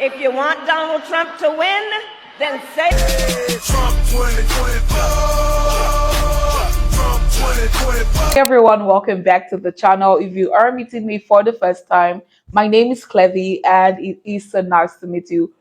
If you want Donald Trump to win, then say Trump 2024. Hey everyone, welcome back to the channel. If you are meeting me for the first time, my name is Clevy and it is so nice to meet you.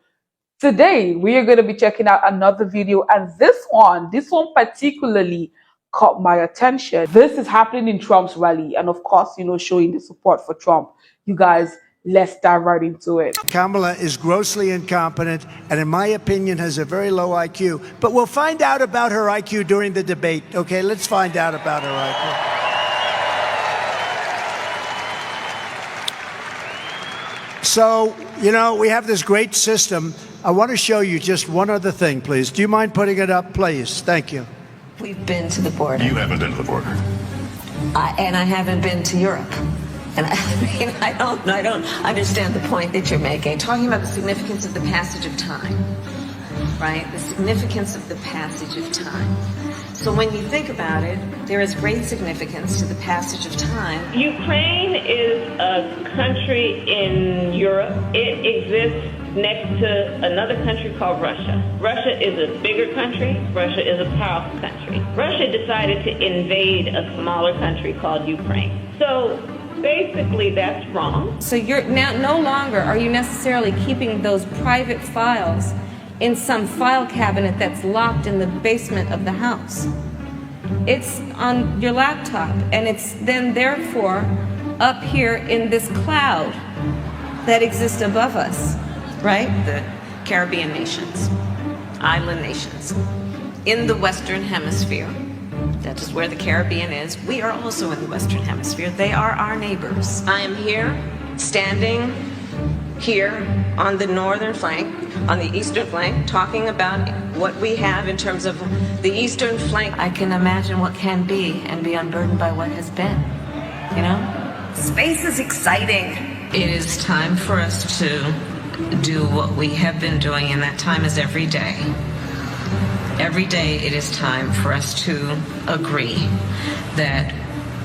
Today we are going to be checking out another video, and this one particularly caught my attention. This is happening in Trump's rally, and of course, showing the support for Trump. You guys, let's dive right into it. Kamala is grossly incompetent and, in my opinion, has a very low IQ. But we'll find out about her IQ during the debate, okay? Let's find out about her IQ. So, we have this great system. I want to show you just one other thing, please. Do you mind putting it up, please? Thank you. We've been to the border. You haven't been to the border. And I haven't been to Europe. And I don't understand the point that you're making. Talking about the significance of the passage of time, right? The significance of the passage of time. So when you think about it, there is great significance to the passage of time. Ukraine is a country in Europe. It exists next to another country called Russia. Russia is a bigger country. Russia is a powerful country. Russia decided to invade a smaller country called Ukraine. So basically, that's wrong. So you're now no longer are you necessarily keeping those private files in some file cabinet that's locked in the basement of the house. It's on your laptop, and it's then therefore up here in this cloud that exists above us, right? The Caribbean nations, island nations, in the Western Hemisphere. That is where the Caribbean is. We are also in the Western Hemisphere. They are our neighbors. I am here, standing here on the northern flank, on the eastern flank, talking about what we have in terms of the eastern flank. I can imagine what can be and be unburdened by what has been, Space is exciting. It is time for us to do what we have been doing, and that time is every day. Every day it is time for us to agree that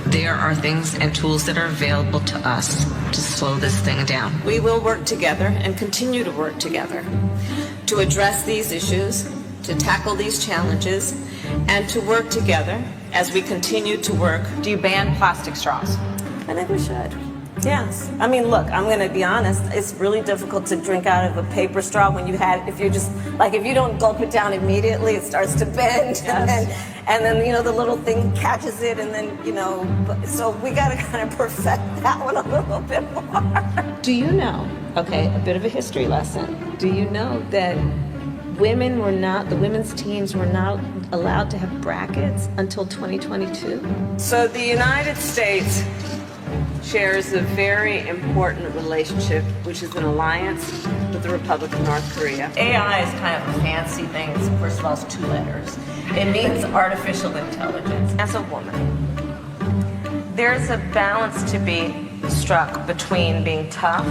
there are things and tools that are available to us to slow this thing down. We will work together and continue to work together to address these issues, to tackle these challenges, and to work together as we continue to work. Do you ban plastic straws? I think we should. Yes. I mean, look, I'm going to be honest. It's really difficult to drink out of a paper straw when if you don't gulp it down immediately, it starts to bend. Yes. And then, the little thing catches it. And then, so we got to kind of perfect that one a little bit more. Do you know, a bit of a history lesson. Do you know that the women's teams were not allowed to have brackets until 2022? So the United States shares a very important relationship, which is an alliance with the Republic of North Korea. AI is kind of a fancy thing. First of all, it's 2 letters. It means artificial intelligence. As a woman, there's a balance to be struck between being tough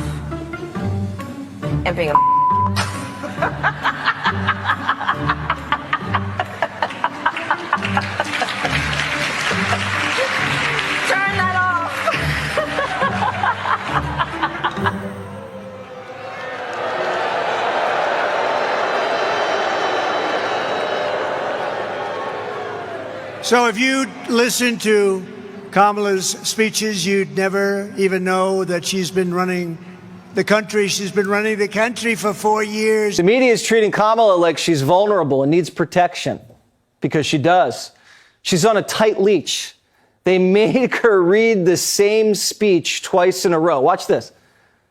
and being a Turn that off. So if you listen to Kamala's speeches, you'd never even know that she's been running the country. She's been running the country for 4 years. The media is treating Kamala like she's vulnerable and needs protection, because she does. She's on a tight leash. They make her read the same speech twice in a row. Watch this.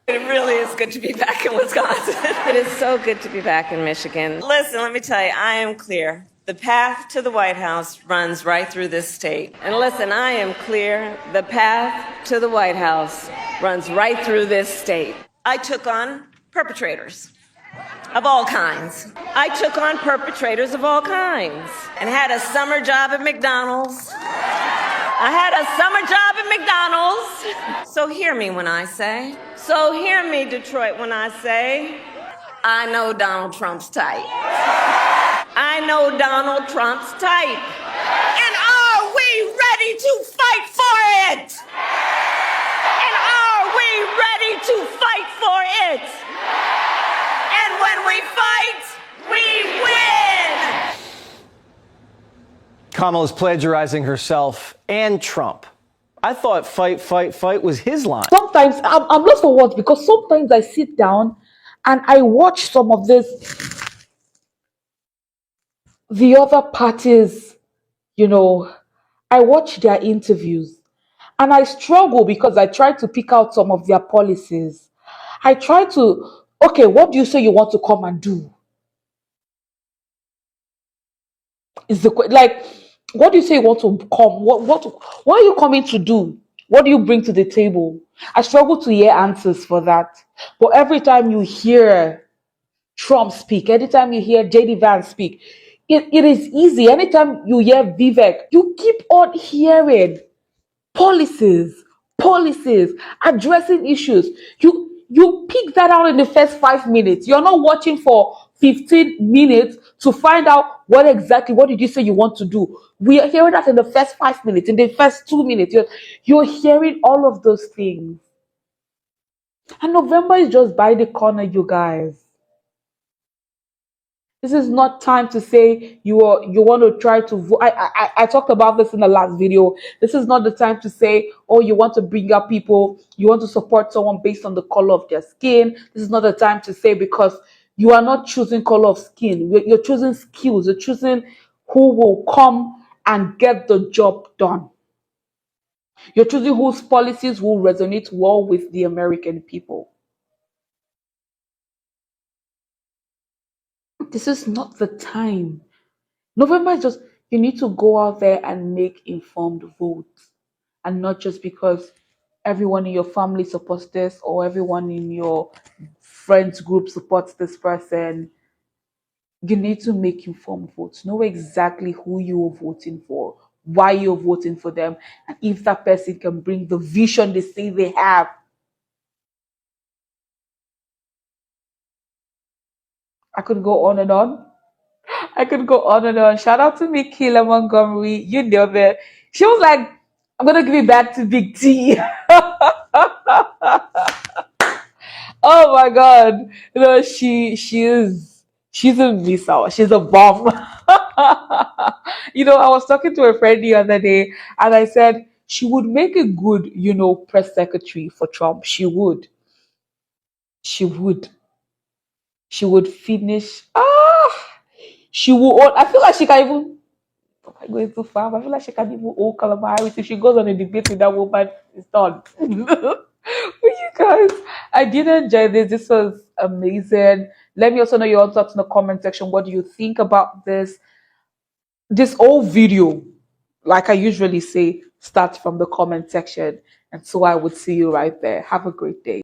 It really is good to be back in Wisconsin. It is so good to be back in Michigan. Listen, let me tell you, I am clear. The path to the White House runs right through this state. And listen, I am clear. The path to the White House runs right through this state. I took on perpetrators of all kinds. I took on perpetrators of all kinds and had a summer job at McDonald's. So hear me when I say, hear me, Detroit, when I say, I know Donald Trump's type. I know Donald Trump's type. And are we ready to fight for it? And are we ready to fight for it? And when we fight, we win! Kamala's plagiarizing herself and Trump. I thought fight, fight, fight was his line. Sometimes I'm lost for words because sometimes I sit down and I watch some of the other parties, I watch their interviews and I struggle because I try to pick out some of their policies. I try to, okay, what do you say you want to come and do? Like, what do you say you want to come? What are you coming to do? What do you bring to the table? I struggle to hear answers for that. But every time you hear Trump speak, anytime you hear JD Vance speak, it is easy. Anytime you hear Vivek, you keep on hearing policies, addressing issues. You pick that out in the first 5 minutes. You're not watching for 15 minutes to find out what did you say you want to do. We are hearing that in the first 5 minutes, in the first 2 minutes. You're hearing all of those things. And November is just by the corner, you guys. This is not time to say you want to try to vote. I talked about this in the last video. This is not the time to say, oh, you want to bring up people, you want to support someone based on the color of their skin. This is not the time to say, because you are not choosing color of skin. You're choosing skills. You're choosing who will come and get the job done. You're choosing whose policies will resonate well with the American people. This is not the time. November is just, you need to go out there and make informed votes. And not just because everyone in your family supports this or everyone in your friends group supports this person. You need to make informed votes. Know exactly who you're voting for, why you're voting for them, and if that person can bring the vision they say they have. I could go on and on. I could go on and on. Shout out to Mikila Montgomery. You know that. She was like, I'm gonna give it back to Big T. Oh my god. She's a missile. She's a bomb. I was talking to a friend the other day and I said she would make a good, press secretary for Trump. She would. She would. She would finish. She will. I feel like she can even. Am I going too far? I feel like she can even hold Kamala Harris. If she goes on a debate with that woman, it's done. But you guys, I did enjoy this. This was amazing. Let me also know your thoughts in the comment section. What do you think about this whole video? Like I usually say, start from the comment section. And so I would see you right there. Have a great day.